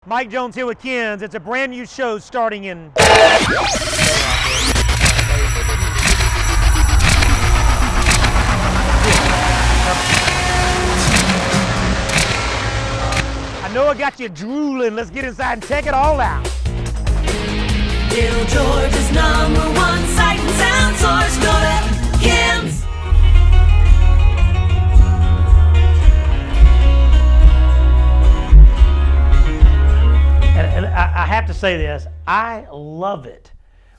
Mike Jones here with Ken's. It's a brand new show starting in... I know I got you drooling. Let's get inside and check it all out. Little George's #1 sight and sound source. Go to Ken's. And I have to say this, I love it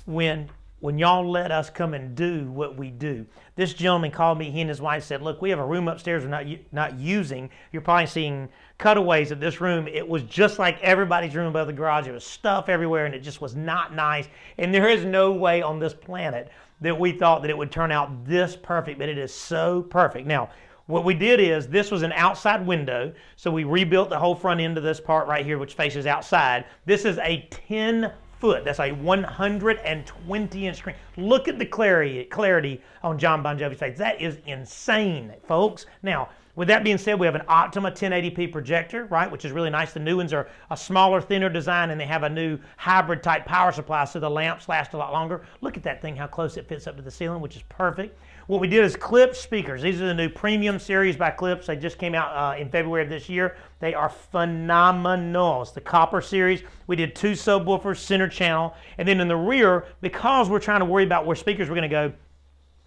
when y'all let us come and do what we do. This gentleman called me, he and his wife said, look, we have a room upstairs we're not using. You're probably seeing cutaways of this room. It was just like everybody's room above the garage. There was stuff everywhere and it just was not nice. And there is no way on this planet that we thought that it would turn out this perfect, but it is so perfect. Now, what we did is, this was an outside window, so we rebuilt the whole front end of this part right here, which faces outside. This is a 10-foot, that's a 120-inch screen. Look at the clarity on John Bon Jovi's face. That is insane, folks. Now, with that being said, we have an Optima 1080p projector, right, which is really nice. The new ones are a smaller, thinner design, and they have a new hybrid type power supply, so the lamps last a lot longer. Look at that thing, how close it fits up to the ceiling, which is perfect. What we did is Klipsch speakers. These are the new premium series by Klipsch. They just came out in February of this year. They are phenomenal. It's the copper series. We did 2 subwoofers, center channel, and then in the rear, because we're trying to worry about where speakers were going to go,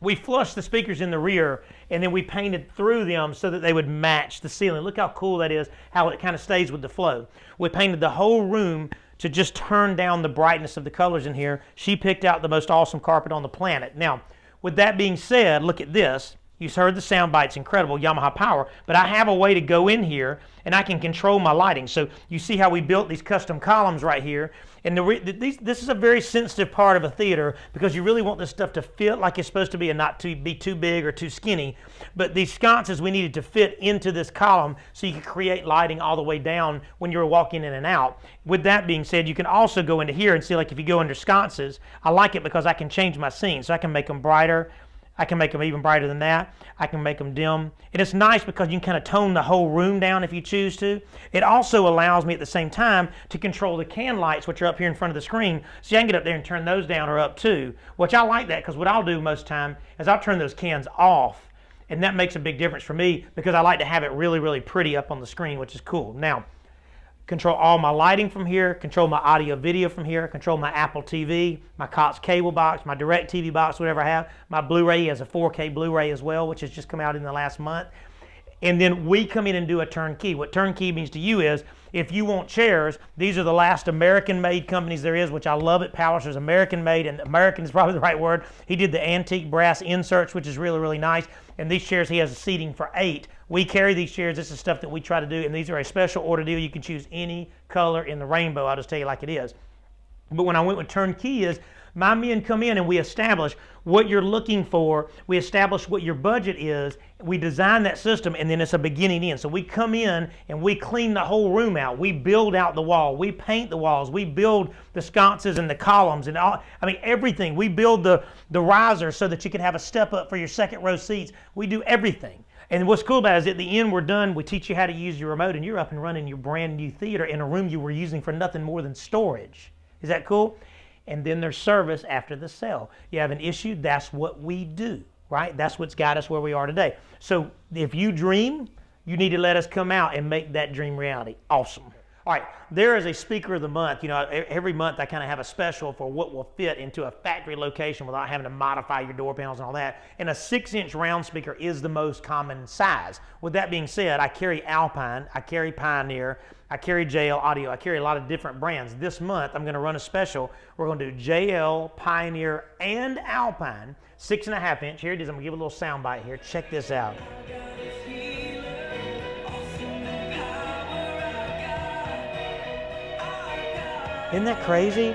we flushed the speakers in the rear, and then we painted through them so that they would match the ceiling. Look how cool that is, how it kind of stays with the flow. We painted the whole room to just turn down the brightness of the colors in here. She picked out the most awesome carpet on the planet. Now, with that being said, look at this. You heard the sound bite, it's incredible, Yamaha power, but I have a way to go in here and I can control my lighting. So you see how we built these custom columns right here. And this is a very sensitive part of a theater because you really want this stuff to fit like it's supposed to be and not to be too big or too skinny. But these sconces we needed to fit into this column so you could create lighting all the way down when you were walking in and out. With that being said, you can also go into here and see, like if you go under sconces, I like it because I can change my scene. So I can make them brighter. I can make them even brighter than that. I can make them dim. And it's nice because you can kind of tone the whole room down if you choose to. It also allows me at the same time to control the can lights, which are up here in front of the screen. So I can get up there and turn those down or up too, which I like that because what I'll do most of the time is I'll turn those cans off. And that makes a big difference for me because I like to have it really, really pretty up on the screen, which is cool. Now, control all my lighting from here, control my audio video from here, control my Apple TV, my Cox cable box, my Direct TV box, whatever I have. My Blu-ray has a 4K Blu-ray as well, which has just come out in the last month. And then we come in and do a turnkey. What turnkey means to you is, if you want chairs, these are the last American-made companies there is, which I love it. Palliser's American-made, and American is probably the right word. He did the antique brass inserts, which is really, really nice. And these chairs, he has a seating for 8. We carry these chairs. This is stuff that we try to do, and these are a special order deal. You can choose any color in the rainbow. I'll just tell you like it is. But when I went with turnkey is, my men come in and we establish what you're looking for. We establish what your budget is. We design that system, and then it's a beginning end. So we come in and we clean the whole room out. We build out the wall. We paint the walls. We build the sconces and the columns and all. I mean, everything. We build the riser so that you can have a step up for your second row seats. We do everything. And what's cool about it is at the end we're done, we teach you how to use your remote, and you're up and running your brand new theater in a room you were using for nothing more than storage. Is that cool? And then there's service after the sale. You have an issue, that's what we do, right? That's what's got us where we are today. So if you dream, you need to let us come out and make that dream reality. Awesome. All right, there is a speaker of the month. You know, every month I kind of have a special for what will fit into a factory location without having to modify your door panels and all that. And a 6-inch round speaker is the most common size. With that being said, I carry Alpine, I carry Pioneer, I carry JL Audio, I carry a lot of different brands. This month I'm going to run a special. We're going to do JL, Pioneer, and Alpine, 6.5-inch. Here it is. I'm going to give a little sound bite here. Check this out. Isn't that crazy?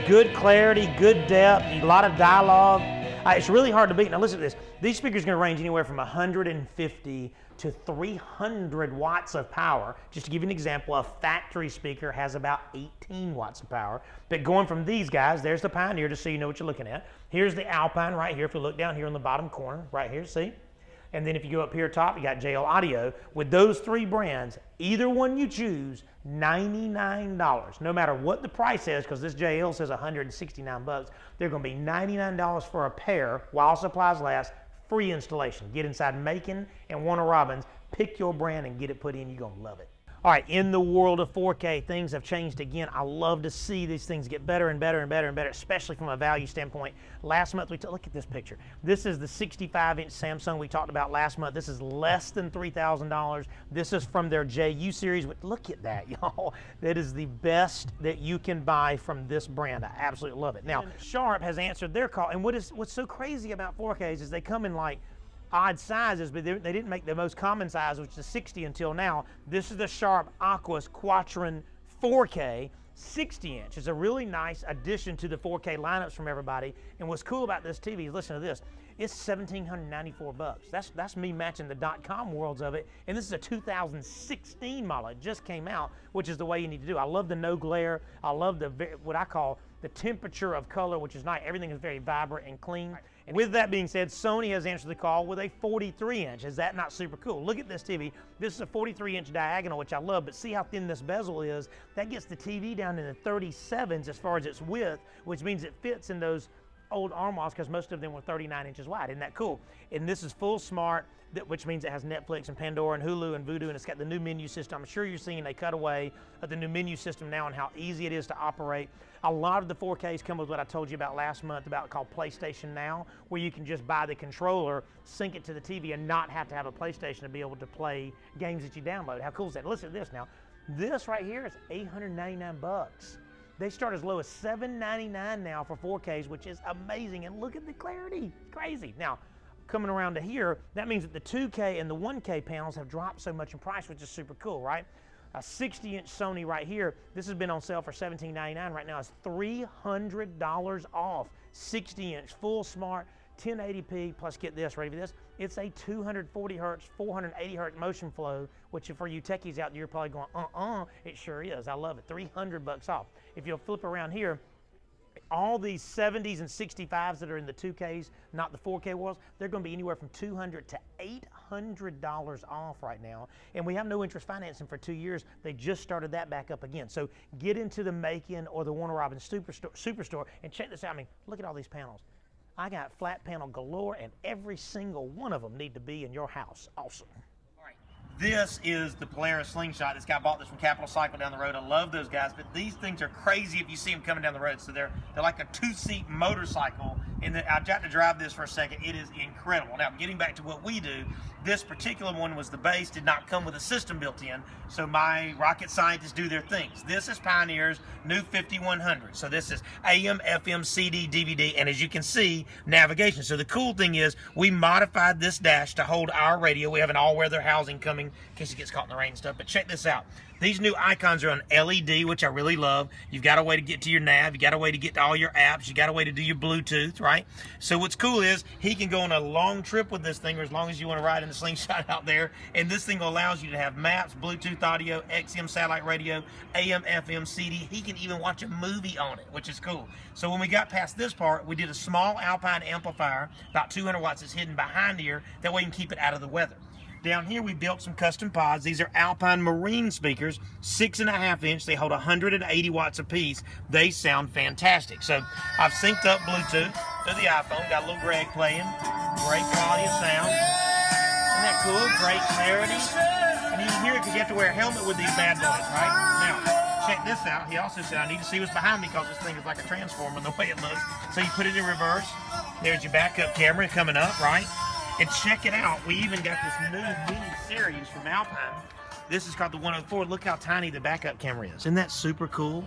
Good clarity, good depth, a lot of dialogue. It's really hard to beat. Now listen to this. These speakers are going to range anywhere from 150 to 300 watts of power. Just to give you an example, a factory speaker has about 18 watts of power. But going from these guys, there's the Pioneer, just so you know what you're looking at. Here's the Alpine right here. If you look down here on the bottom corner, right here, see? And then if you go up here top, you got JL Audio. With those 3 brands, either one you choose, $99. No matter what the price is, because this JL says $169, they're going to be $99 for a pair while supplies last. Free installation. Get inside Macon and Warner Robins, pick your brand and get it put in. You're going to love it. All right, in the world of 4K, things have changed again. I love to see these things get better and better and better and better, especially from a value standpoint. Last month, look at this picture. This is the 65-inch Samsung we talked about last month. This is less than $3,000. This is from their JU series. Look at that, y'all. That is the best that you can buy from this brand. I absolutely love it. Now, Sharp has answered their call, and what's so crazy about 4Ks is they come in like odd sizes, but they didn't make the most common size, which is 60 until now. This is the Sharp Aquos Quattron 4K 60-inch. It's a really nice addition to the 4K lineups from everybody. And what's cool about this TV is, listen to this, it's $1,794. That's me matching the .com worlds of it. And this is a 2016 model. It just came out, which is the way you need to do. I love the no glare. I love what I call the temperature of color, which is nice. Everything is very vibrant and clean. And with that being said, Sony has answered the call with a 43-inch. Is that not super cool? Look at this TV. This is a 43-inch diagonal, which I love, but see how thin this bezel is? That gets the TV down in the 37s as far as its width, which means it fits in those old armoires because most of them were 39 inches wide. Isn't that cool? And this is full smart, which means it has Netflix and Pandora and Hulu and Vudu, and it's got the new menu system. I'm sure you're seeing a cutaway of the new menu system now and how easy it is to operate. A lot of the 4Ks come with what I told you about last month about called PlayStation Now, where you can just buy the controller, sync it to the TV, and not have to have a PlayStation to be able to play games that you download. How cool is that? Listen to this now. This right here is $899. They start as low as $799 now for 4Ks, which is amazing. And look at the clarity, crazy. Now, coming around to here, that means that the 2K and the 1K panels have dropped so much in price, which is super cool, right? A 60-inch Sony right here, this has been on sale for $1799. Right now it's $300 off. 60-inch, full smart, 1080p, plus get this, ready for this? It's a 240 hertz, 480 hertz motion flow, which for you techies out there, you're probably going, it sure is. I love it. $300 off. If you'll flip around here, all these 70s and 65s that are in the 2Ks, not the 4K worlds, they're going to be anywhere from $200 to $800 off right now. And we have no interest financing for 2 years. They just started that back up again. So get into the Macon or the Warner Robins Superstore and check this out. I mean, look at all these panels. I got flat panel galore, and every single one of them need to be in your house. Awesome. This is the Polaris Slingshot. This guy bought this from Capital Cycle down the road. I love those guys, but these things are crazy if you see them coming down the road. So they're like a 2-seat motorcycle, and I got to drive this for a second. It is incredible. Now, getting back to what we do, this particular one was the base, did not come with a system built in, so my rocket scientists do their things. This is Pioneer's new 5100. So this is AM, FM, CD, DVD, and as you can see, navigation. So the cool thing is we modified this dash to hold our radio. We have an all-weather housing coming in case it gets caught in the rain and stuff. But check this out. These new icons are on LED, which I really love. You've got a way to get to your nav. You got a way to get to all your apps. You got a way to do your Bluetooth, right? So what's cool is he can go on a long trip with this thing, or as long as you want to ride in the Slingshot out there. And this thing allows you to have maps, Bluetooth audio, XM satellite radio, AM, FM, CD. He can even watch a movie on it, which is cool. So when we got past this part, we did a small Alpine amplifier, about 200 watts, that's hidden behind here. That way you can keep it out of the weather. Down here, we built some custom pods. These are Alpine Marine speakers, 6.5 inch. They hold 180 watts apiece. They sound fantastic. So I've synced up Bluetooth to the iPhone. Got a little Greg playing. Great quality of sound. Isn't that cool? Great clarity. And you can hear it because you have to wear a helmet with these bad boys, right? Now, check this out. He also said, I need to see what's behind me because this thing is like a transformer the way it looks. So you put it in reverse. There's your backup camera coming up, right? And check it out, we even got this new mini series from Alpine. This is called the 104. Look how tiny the backup camera is. Isn't that super cool?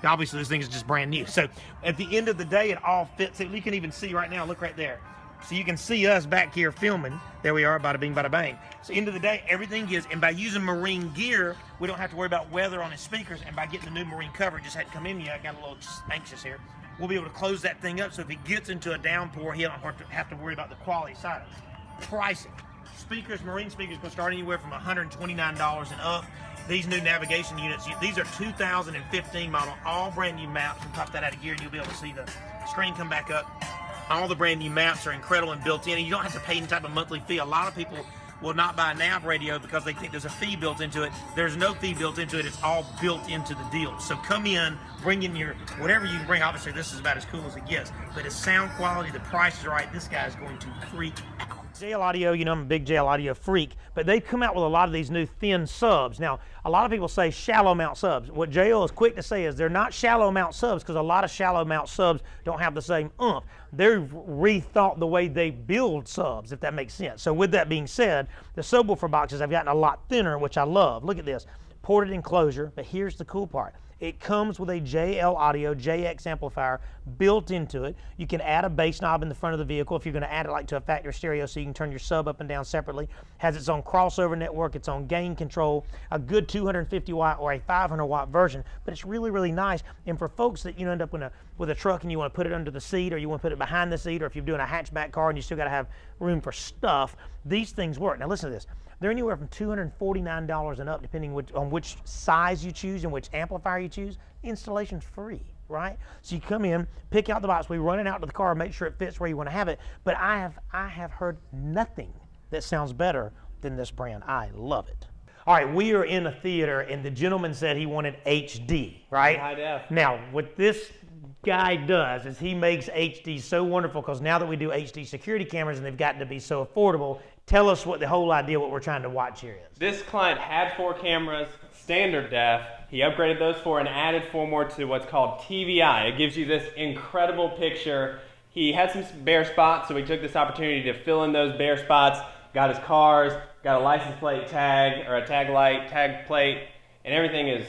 Obviously, this thing is just brand new. So at the end of the day, it all fits. You can even see right now, look right there. So you can see us back here filming. There we are, bada bing, bada bang. So end of the day, everything is, and by using marine gear, we don't have to worry about weather on his speakers. And by getting the new marine cover, it just hadn't come in yet. I got a little anxious here. We'll be able to close that thing up so if it gets into a downpour, he don't have to worry about the quality side of it. Pricing. Speakers, marine speakers, can start anywhere from $129 and up. These new navigation units, these are 2015 model, all brand new maps. We'll pop that out of gear and you'll be able to see the screen come back up. All the brand new maps are incredible and built in, and you don't have to pay any type of monthly fee. A lot of people will not buy a nav radio because they think there's a fee built into it. There's no fee built into it. It's all built into the deal. So come in, bring in your whatever you can bring. Obviously, this is about as cool as it gets, but it's sound quality. The price is right. This guy's going to freak out. JL Audio, you know I'm a big JL Audio freak, but they've come out with a lot of these new thin subs. Now, a lot of people say shallow mount subs. What JL is quick to say is they're not shallow mount subs because a lot of shallow mount subs don't have the same oomph. They've rethought the way they build subs, if that makes sense. So with that being said, the subwoofer boxes have gotten a lot thinner, which I love. Look at this, ported enclosure, but here's the cool part. It comes with a JL Audio JX amplifier built into it. You can add a bass knob in the front of the vehicle if you're going to add it like to a factory stereo so you can turn your sub up and down separately. Has its own crossover network, its own gain control, a good 250 watt or a 500 watt version, but it's really, really nice. And for folks that end up with a truck and you want to put it under the seat or you want to put it behind the seat, or if you're doing a hatchback car and you still got to have room for stuff, these things work. Now listen to this. They're anywhere from $249 and up, depending on which size you choose and which amplifier you choose. Installation's free, right? So you come in, pick out the box, we run it out to the car, make sure it fits where you want to have it. But I have heard nothing that sounds better than this brand. I love it. All right, we are in a theater, and the gentleman said he wanted HD, right? High def. Now, what this guy does is he makes HD so wonderful, because now that we do HD security cameras and they've gotten to be so affordable, tell us what the whole idea, what we're trying to watch here is. This client had 4 cameras, standard def. He upgraded those 4 and added 4 more to what's called TVI. It gives you this incredible picture. He had some bare spots, so we took this opportunity to fill in those bare spots, got his cars, got a license plate tag, or a tag light, tag plate, and everything is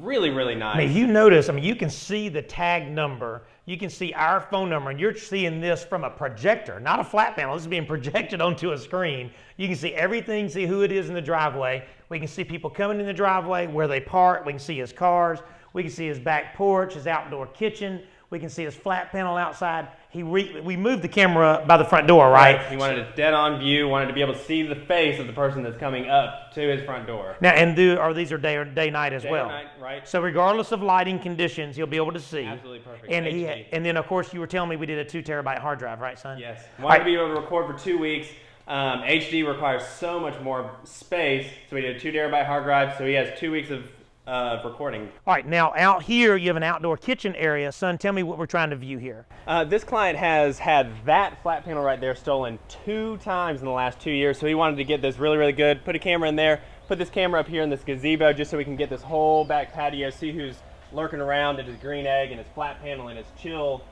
really, really nice. Now, you notice, you can see the tag number, you can see our phone number, and you're seeing this from a projector, not a flat panel. This is being projected onto a screen. You can see everything, see who it is in the driveway. We can see people coming in the driveway, where they park. We can see his cars. We can see his back porch, his outdoor kitchen. We can see his flat panel outside. We moved the camera by the front door, right? He wanted a dead-on view, wanted to be able to see the face of the person that's coming up to his front door. Now, and these are day-night as well? Day or night, right. So regardless of lighting conditions, he'll be able to see. Absolutely perfect. And then, of course, you were telling me we did a 2 terabyte hard drive, right, son? Yes. Wanted to be able to record for 2 weeks. HD requires so much more space, so we did a 2 terabyte hard drive, so he has 2 weeks of recording. All right, now out here you have an outdoor kitchen area. Son, tell me what we're trying to view here. This client has had that flat panel right there stolen 2 times in the last 2 years, so he wanted to get this really, really good. Put a camera in there, put this camera up here in this gazebo just so we can get this whole back patio, see who's lurking around at his green egg and his flat panel and his chill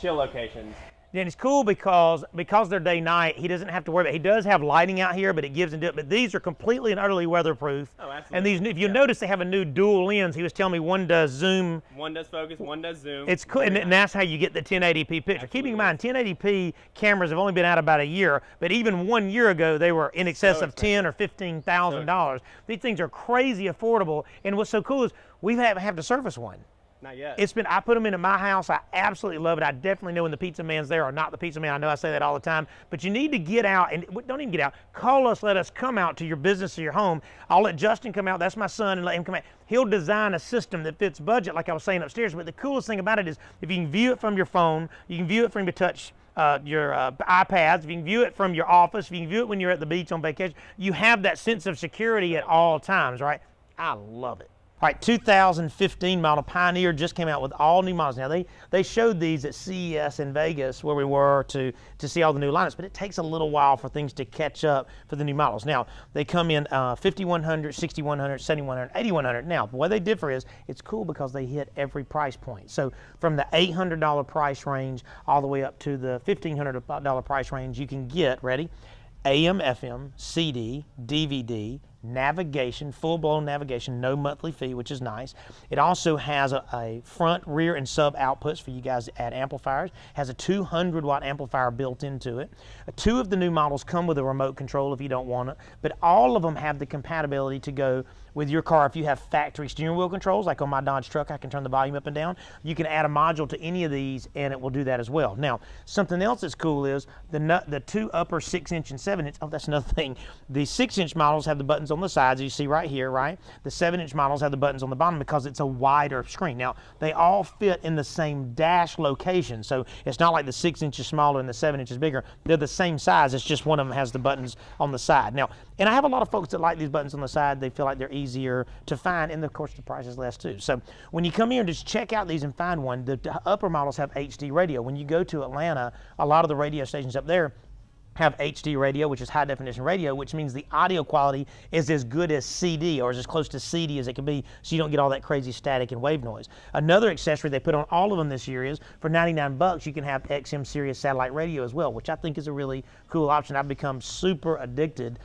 locations. Then it's cool because they're day-night, he doesn't have to worry about it. He does have lighting out here, but it gives him it. But these are completely and utterly weatherproof. Oh, absolutely. And these, if you notice, they have a new dual lens. He was telling me one does zoom. One does focus, one does zoom. It's cool, and that's how you get the 1080p picture. Absolutely. Keeping in mind, 1080p cameras have only been out about a year, but even 1 year ago, they were in excess of $10,000 or $15,000. These things are crazy affordable, and what's so cool is we haven't had to service one. Not yet. I put them in at my house. I absolutely love it. I definitely know when the pizza man's there or not the pizza man. I know I say that all the time, but you need to get out, and don't even get out. Call us, let us come out to your business or your home. I'll let Justin come out. That's my son, and let him come out. He'll design a system that fits budget, like I was saying upstairs. But the coolest thing about it is if you can view it from your phone, you can view it from your touch, your iPads, if you can view it from your office, if you can view it when you're at the beach on vacation, you have that sense of security at all times, right? I love it. All right, 2015 model Pioneer just came out with all new models. Now, they showed these at CES in Vegas where we were to see all the new lineups, but it takes a little while for things to catch up for the new models. Now, they come in 5100, 6100, 7100, 8100. Now, the way they differ is it's cool because they hit every price point. So from the $800 price range all the way up to the $1,500 price range, you can get, ready, AM, FM, CD, DVD, navigation, full-blown navigation, no monthly fee, which is nice. It also has a front, rear, and sub outputs for you guys to add amplifiers. Has a 200-watt amplifier built into it. 2 of the new models come with a remote control if you don't want it, but all of them have the compatibility to go with your car. If you have factory steering wheel controls, like on my Dodge truck, I can turn the volume up and down. You can add a module to any of these and it will do that as well. Now, something else that's cool is the two upper 6-inch and 7-inch, oh, that's another thing. The 6-inch models have the buttons on the sides, you see right here, right? The 7-inch models have the buttons on the bottom because it's a wider screen. Now, they all fit in the same dash location, so it's not like the 6 inches smaller and the 7 inches bigger. They're the same size, it's just one of them has the buttons on the side. Now, and I have a lot of folks that like these buttons on the side. They feel like they're easier to find, and of course the price is less too. So when you come here and just check out these and find one, the upper models have HD radio. When you go to Atlanta, a lot of the radio stations up there have HD radio, which is high definition radio, which means the audio quality is as good as CD or is as close to CD as it can be, so you don't get all that crazy static and wave noise. Another accessory they put on all of them this year is for 99 bucks you can have XM Sirius satellite radio as well, which I think is a really cool option. I've become super addicted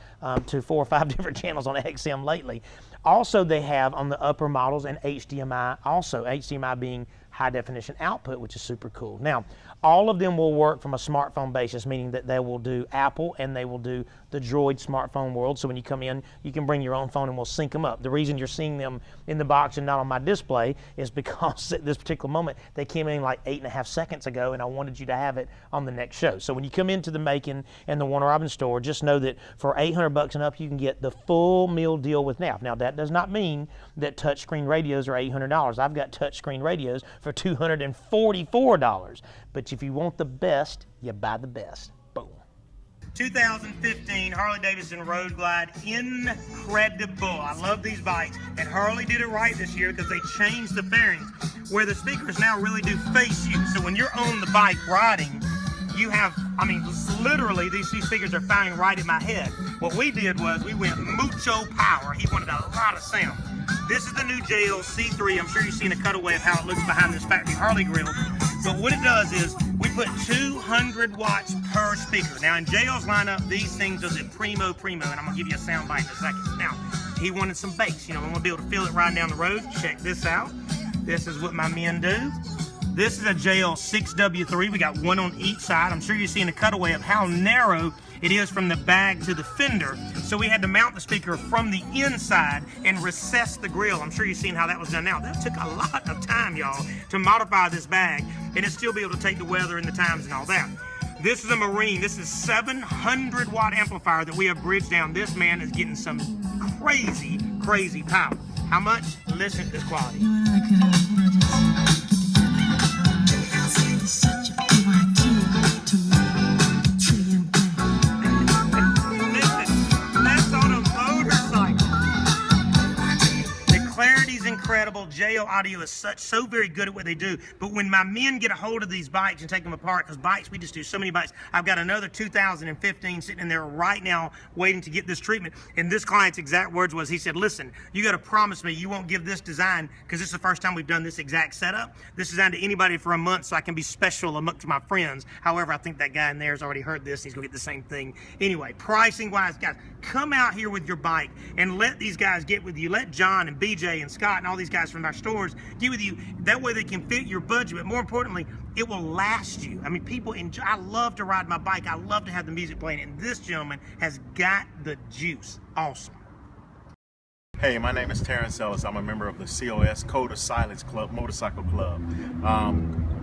to 4 or 5 different channels on XM lately. Also, they have on the upper models an HDMI, also HDMI being high definition output, which is super cool. Now, all of them will work from a smartphone basis, meaning that they will do Apple and they will do the Droid smartphone world. So when you come in, you can bring your own phone and we'll sync them up. The reason you're seeing them in the box and not on my display is because at this particular moment, they came in like 8.5 seconds ago and I wanted you to have it on the next show. So when you come into the Macon and the Warner Robins store, just know that for 800 bucks and up, you can get the full meal deal with NAF. Now, that does not mean that touchscreen radios are $800. I've got touchscreen radios for $244. But if you want the best, you buy the best. Boom. 2015 Harley-Davidson Road Glide, incredible. I love these bikes, and Harley did it right this year because they changed the fairings where the speakers now really do face you. So when you're on the bike riding, you have, I mean, literally these speakers are firing right at my head. What we did was we went mucho power. He wanted a lot of sound. This is the new JL C3. I'm sure you've seen a cutaway of how it looks behind this factory Harley grill. But what it does is we put 200 watts per speaker. Now in JL's lineup, these things are the primo, and I'm gonna give you a sound bite in a second. Now, he wanted some bass. You know, we want to be able to feel it riding down the road. Check this out. This is what my men do. This is a JL 6W3. We got one on each side. I'm sure you're seeing a cutaway of how narrow it is from the bag to the fender. So we had to mount the speaker from the inside and recess the grill. I'm sure you've seen how that was done now. That took a lot of time, y'all, to modify this bag and it still be able to take the weather and the times and all that. This is a Marine. This is 700 watt amplifier that we have bridged down. This man is getting some crazy, crazy power. How much? Listen to this quality. Incredible. JL Audio is so very good at what they do. But when my men get a hold of these bikes and take them apart, because bikes, we just do so many bikes. I've got another 2015 sitting in there right now waiting to get this treatment. And this client's exact words was, he said, listen, you got to promise me you won't give this design, because this is the first time we've done this exact setup. This is designed to anybody for a month so I can be special amongst my friends. However, I think that guy in there has already heard this. He's going to get the same thing. Anyway, pricing wise, guys, come out here with your bike and let these guys get with you. Let John and BJ and Scott and all these guys from our stores get with you. That way they can fit your budget, but more importantly, it will last you. I mean, people enjoy. I love to ride my bike. I love to have the music playing, and this gentleman has got the juice. Awesome. Hey, my name is Terrence Ellis. I'm a member of the COS Code of Silence Club, Motorcycle Club,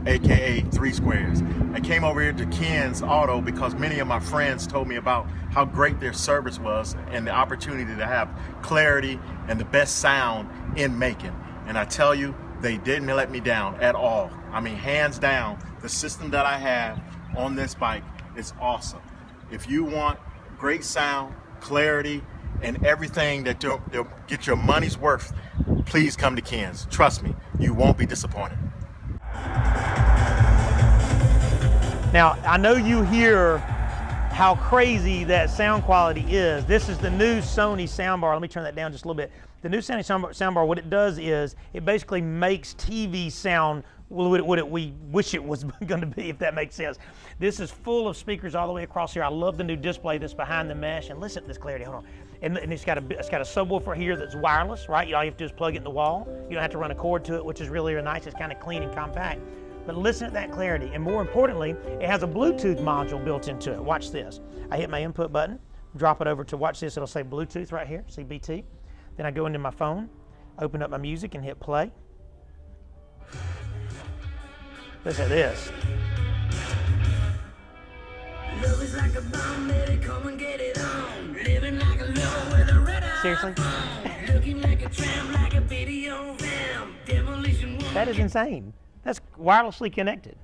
aka 3 Squares. I came over here to Ken's Auto because many of my friends told me about how great their service was and the opportunity to have clarity and the best sound in Macon. And I tell you, they didn't let me down at all. I mean, hands down, the system that I have on this bike is awesome. If you want great sound, clarity, and everything that they'll get your money's worth, please come to Ken's. Trust me, you won't be disappointed. Now, I know you hear how crazy that sound quality is. This is the new Sony soundbar. Let me turn that down just a little bit. The new Sony soundbar, what it does is it basically makes TV sound what we wish it was going to be, if that makes sense. This is full of speakers all the way across here. I love the new display that's behind the mesh, and listen to this clarity. Hold on. And it's got a subwoofer here that's wireless, right? All you have to do is plug it in the wall. You don't have to run a cord to it, which is really, really nice. It's kind of clean and compact. But listen to that clarity, and more importantly, it has a Bluetooth module built into it. Watch this. I hit my input button, drop it over to, watch this, it'll say Bluetooth right here, see BT. Then I go into my phone, open up my music and hit play. Listen to this. Love is like a bomb, baby, come and get it on. Living like a low with a red eye. Seriously? Looking like a tramp, like a video film. Demolition woman. That is insane. That's wirelessly connected,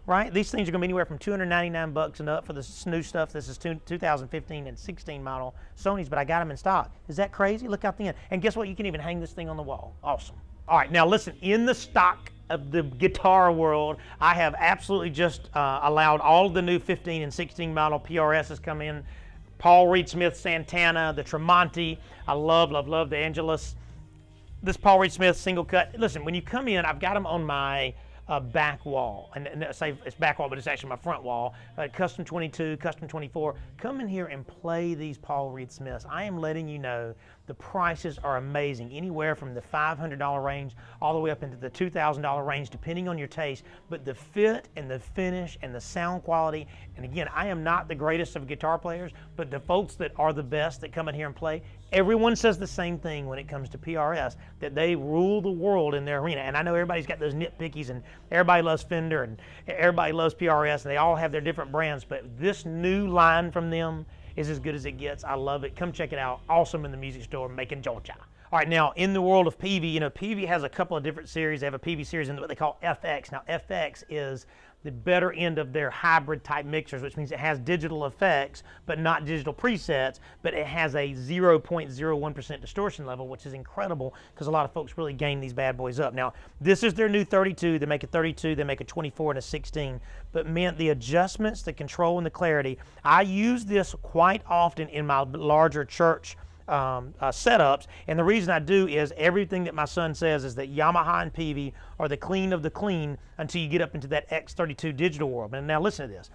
right? These things are going to be anywhere from $299 and up for this new stuff. This is 2015 and 16 model Sony's, but I got them in stock. Is that crazy? Look out the end. And guess what? You can even hang this thing on the wall. Awesome. All right, now listen, in the stock of the guitar world, I have absolutely just allowed all the new 15 and 16 model PRSs come in. Paul Reed Smith Santana, the Tremonti. I love the Angelus. This Paul Reed Smith single cut. Listen, when you come in, I've got them on my back wall, and say it's back wall, but it's actually my front wall. Custom 22, Custom 24. Come in here and play these Paul Reed Smiths. I am letting you know the prices are amazing, anywhere from the $500 range all the way up into the $2,000 range, depending on your taste. But the fit and the finish and the sound quality, and again, I am not the greatest of guitar players, but the folks that are the best that come in here and play, everyone says the same thing when it comes to PRS, that they rule the world in their arena. And I know everybody's got those nitpickies, and everybody loves Fender, and everybody loves PRS, and they all have their different brands, but this new line from them is as good as it gets. I love it. Come check it out. Awesome in the music store, Macon, Georgia. All right, now in the world of Peavey, Peavey has a couple of different series. They have a Peavey series in what they call FX. Now, FX is the better end of their hybrid type mixers, which means it has digital effects, but not digital presets, but it has a 0.01% distortion level, which is incredible because a lot of folks really game these bad boys up. Now, this is their new 32. They make a 32, they make a 24 and a 16, but man, the adjustments, the control, and the clarity, I use this quite often in my larger church setups, and the reason I do is everything that my son says is that Yamaha and Peavey are the clean of the clean until you get up into that X32 digital world. And now listen to this.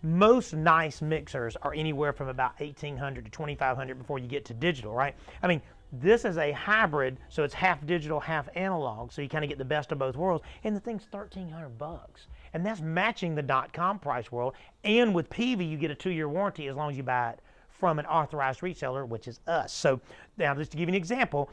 Most nice mixers are anywhere from about $1,800 to $2,500 before you get to digital, right? I mean, this is a hybrid, so it's half digital, half analog, so you kind of get the best of both worlds, and the thing's $1,300. And that's matching the .com price world, and with Peavey, you get a 2-year warranty as long as you buy it from an authorized reseller, which is us. So now, just to give you an example,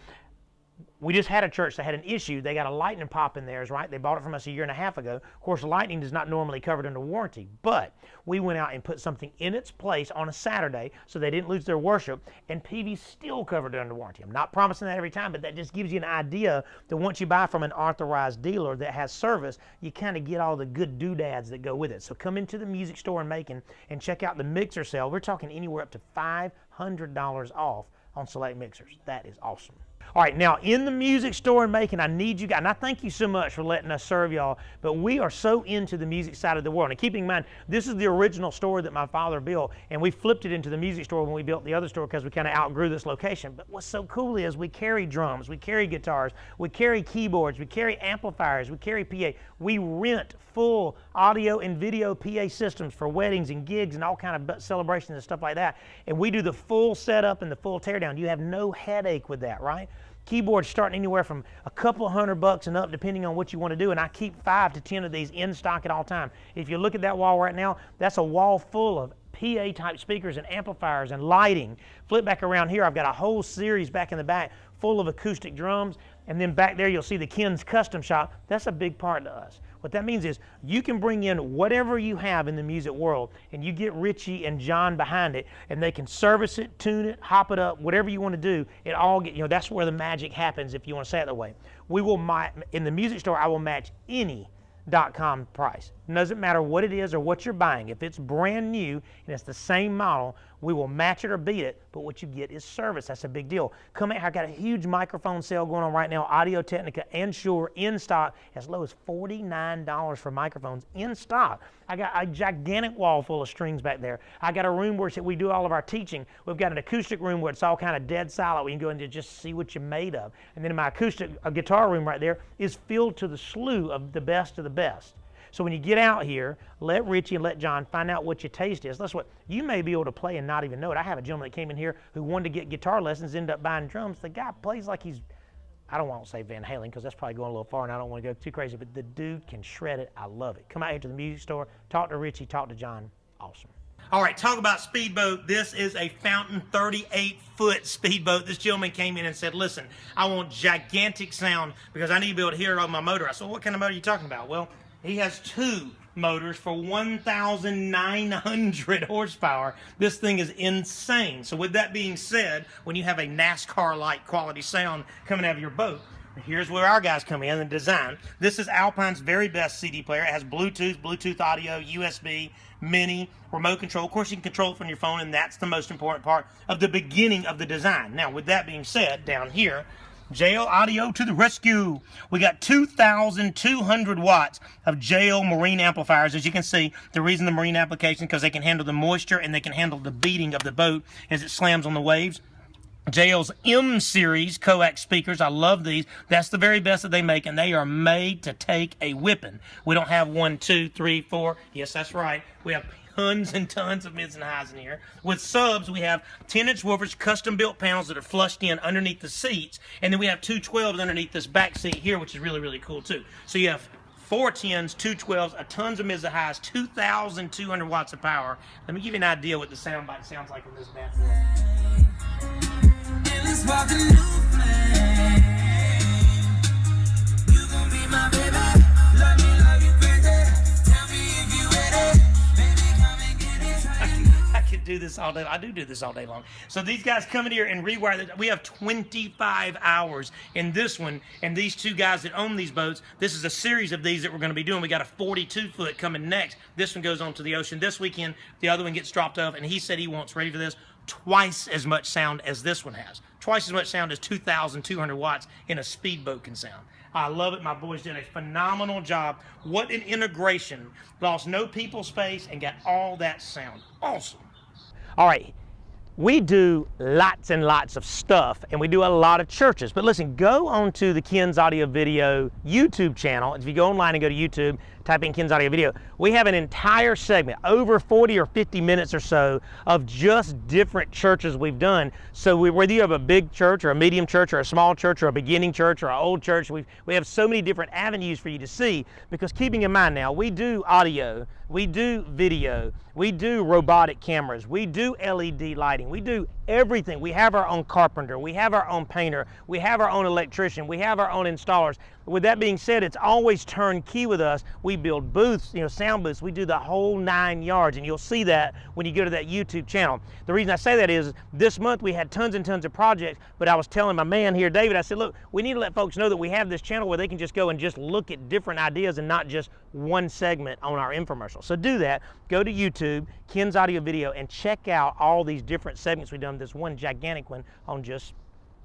we just had a church that had an issue. They got a lightning pop in theirs, right? They bought it from us a year and a half ago. Of course, lightning is not normally covered under warranty, but we went out and put something in its place on a Saturday so they didn't lose their worship, and Peavey's still covered under warranty. I'm not promising that every time, but that just gives you an idea that once you buy from an authorized dealer that has service, you kind of get all the good doodads that go with it. So come into the music store in Macon and check out the mixer sale. We're talking anywhere up to $500 off on select mixers. That is awesome. All right, now in the music store in Macon, I need you guys, and I thank you so much for letting us serve y'all, but we are so into the music side of the world. And keeping in mind, this is the original store that my father built, and we flipped it into the music store when we built the other store because we kind of outgrew this location. But what's so cool is we carry drums, we carry guitars, we carry keyboards, we carry amplifiers, we carry PA. We rent full audio and video PA systems for weddings and gigs and all kind of celebrations and stuff like that. And we do the full setup and the full teardown. You have no headache with that, right? Keyboards starting anywhere from a couple $100 and up, depending on what you want to do. And I keep 5 to 10 of these in stock at all time. If you look at that wall right now, that's a wall full of PA type speakers and amplifiers and lighting. Flip back around here, I've got a whole series back in the back full of acoustic drums. And then back there, you'll see the Ken's Custom Shop. That's a big part to us. What that means is you can bring in whatever you have in the music world, and you get Richie and John behind it, and they can service it, tune it, hop it up, whatever you want to do. It all get, that's where the magic happens, if you want to say it that way. We will, in the music store, I will match any .com price. It doesn't matter what it is or what you're buying. If it's brand new and it's the same model, we will match it or beat it, but what you get is service. That's a big deal. Come in, I've got a huge microphone sale going on right now, Audio Technica and Shure in stock, as low as $49 for microphones in stock. I got a gigantic wall full of strings back there. I got a room where we do all of our teaching. We've got an acoustic room where it's all kind of dead silent. We can go in and just see what you're made of. And then my acoustic guitar room right there is filled to the slew of the best of the best. So when you get out here, let Richie and let John find out what your taste is. That's what you may be able to play and not even know it. I have a gentleman that came in here who wanted to get guitar lessons, ended up buying drums. The guy plays like he's, I don't want to say Van Halen because that's probably going a little far and I don't want to go too crazy, but the dude can shred it. I love it. Come out here to the music store, talk to Richie, talk to John. Awesome. All right, talk about speedboat. This is a Fountain 38-foot speedboat. This gentleman came in and said, listen, I want gigantic sound because I need to be able to hear it on my motor. I said, what kind of motor are you talking about? Well, he has 2 motors for 1,900 horsepower. This thing is insane. So with that being said, when you have a NASCAR-like quality sound coming out of your boat, here's where our guys come in and design. This is Alpine's very best CD player. It has Bluetooth audio, USB, mini, remote control. Of course, you can control it from your phone, and that's the most important part of the beginning of the design. Now, with that being said, down here, JL Audio to the rescue. We got 2,200 watts of JL marine amplifiers. As you can see, the reason the marine application, because they can handle the moisture and they can handle the beating of the boat as it slams on the waves. JL's M series coax speakers, I love these. That's the very best that they make, and they are made to take a whipping. We don't have 1, 2, 3, 4. Yes, that's right. We have tons and tons of mids and highs in here. With subs, we have 10-inch woofers, custom-built panels that are flushed in underneath the seats, and then we have 2 12s underneath this back seat here, which is really, really cool too. So you have 4 10s, 2 12s, a tons of mids and highs, 2,200 watts of power. Let me give you an idea what the sound bite sounds like in this bathroom. I could do this all day. I do this all day long. So these guys come in here and rewire it. We have 25 hours in this one, and these 2 guys that own these boats, this is a series of these that we're going to be doing. We got a 42-foot coming next. This one goes onto the ocean this weekend. The other one gets dropped off, and he said he wants, ready for this, twice as much sound as this one has. Twice as much sound as 2,200 watts in a speedboat can sound. I love it. My boys did a phenomenal job. What an integration. Lost no people space and got all that sound. Awesome. All right. We do lots and lots of stuff, and we do a lot of churches. But listen, go on to the Ken's Audio Video YouTube channel. If you go online and go to YouTube, type in Ken's Audio Video, we have an entire segment, over 40 or 50 minutes or so, of just different churches we've done. So whether you have a big church or a medium church or a small church or a beginning church or an old church, we have so many different avenues for you to see, because keeping in mind now, we do audio, we do video, we do robotic cameras, we do LED lighting, we do everything. We have our own carpenter, we have our own painter, we have our own electrician, we have our own installers. With that being said, it's always turnkey with us. We build booths, sound booths. We do the whole 9 yards, and you'll see that when you go to that YouTube channel. The reason I say that is this month we had tons and tons of projects, but I was telling my man here, David, I said, look, we need to let folks know that we have this channel where they can just go and just look at different ideas and not just one segment on our infomercial. So do that. Go to YouTube, Ken's Audio Video, and check out all these different segments we've done. This one gigantic one on just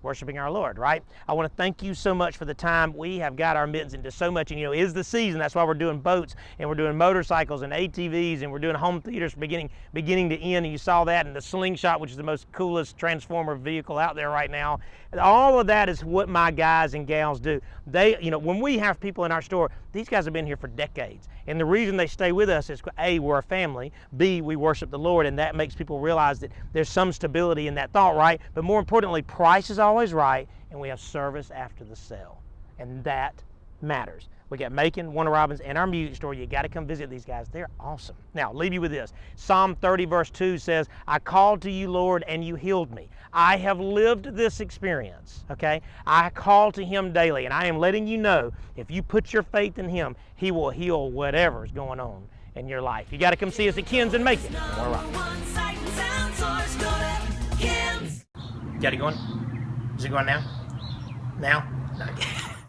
worshiping our Lord, right? I want to thank you so much for the time. We have got our mittens into so much, and it is the season. That's why we're doing boats, and we're doing motorcycles and ATVs, and we're doing home theaters beginning to end, and you saw that, and the Slingshot, which is the most coolest transformer vehicle out there right now. And all of that is what my guys and gals do. They, when we have people in our store, these guys have been here for decades, and the reason they stay with us is A, we're a family, B, we worship the Lord, and that makes people realize that there's some stability in that thought, right? But more importantly, price is always right, and we have service after the sale, and that matters. We got Macon, Warner Robins, and our music store. You got to come visit these guys. They're awesome. Now, leave you with this. Psalm 30 verse 2 says, I called to you, Lord, and you healed me. I have lived this experience, okay? I call to him daily, and I am letting you know, if you put your faith in him, he will heal whatever's going on in your life. You got to come see us at Ken's and Macon. Warner Robins. Got it going? Is it going now? Now? No.